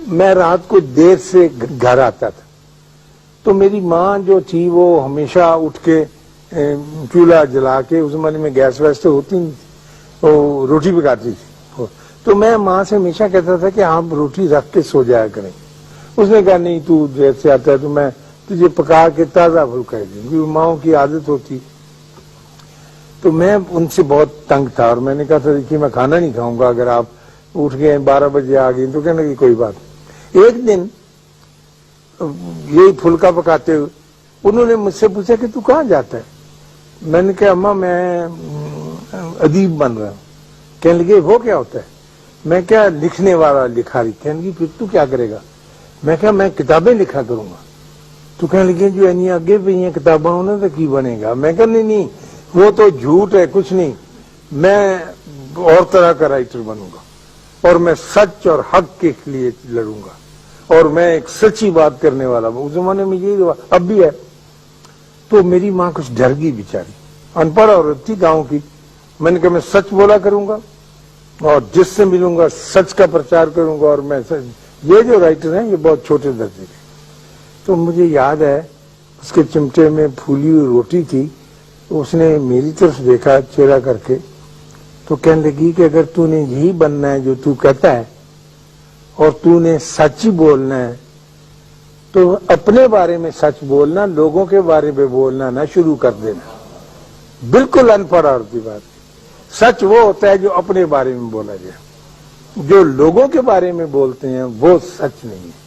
میں رات کو دیر سے گھر آتا تھا تو میری ماں جو تھی وہ ہمیشہ اٹھ کے چولہا جلا کے، اس زمانے میں گیس ویس تو ہوتی نہیں، وہ روٹی پکاتی تھی، تو میں ماں سے ہمیشہ کہتا تھا کہ آپ روٹی رکھ کے سو جایا کریں۔ اس نے کہا نہیں تو دیر سے آتا ہے تو میں تجھے پکا کے تازہ پھلکا دوں گی، ماؤں کی عادت ہوتی۔ تو میں ان سے بہت تنگ تھا اور میں نے کہا تھا دیکھیے میں کھانا نہیں کھاؤں گا، اگر آپ اٹھ گئے 12 بجے آ گئی تو کہنے کی کوئی بات۔ ایک دن یہی پھلکا پکاتے ہوئے انہوں نے مجھ سے پوچھا کہ تو کہاں جاتا ہے؟ میں نے کہا اماں میں ادیب بن رہا ہوں۔ کہنے لگے وہ کیا ہوتا ہے؟ میں کیا لکھنے والا لکھاری۔ کہنے لگی پھر تو کیا کرے گا؟ میں کہا میں کتابیں لکھا کروں گا۔ تو کہنے لگے جو اینی آگے پہ یہ کتابیں ہونا تو کی بنے گا؟ میں کہا نہیں وہ تو جھوٹ ہے، کچھ نہیں، میں اور طرح کا رائٹر بنوں گا اور میں سچ اور حق کے لیے لڑوں گا اور میں ایک سچی بات کرنے والا ہوں۔ اس زمانے میں یہی اب بھی ہے۔ تو میری ماں کچھ ڈر گئی بیچاری، ان پڑھ عورت تھی گاؤں کی۔ میں نے کہا میں سچ بولا کروں گا اور جس سے ملوں گا سچ کا پرچار کروں گا، اور میں یہ جو رائٹر ہیں یہ بہت چھوٹے درجے کے۔ تو مجھے یاد ہے اس کے چمٹے میں پھولی ہوئی روٹی تھی، اس نے میری طرف دیکھا چہرہ کر کے تو کہنے لگی کہ اگر تو نے یہی بننا ہے جو تو کہتا ہے اور تو نے سچ ہی بولنا ہے تو اپنے بارے میں سچ بولنا، لوگوں کے بارے میں بولنا نہ شروع کر دینا۔ بالکل ان پڑھ عورت کی بات۔ سچ وہ ہوتا ہے جو اپنے بارے میں بولا جائے، جو لوگوں کے بارے میں بولتے ہیں وہ سچ نہیں ہے۔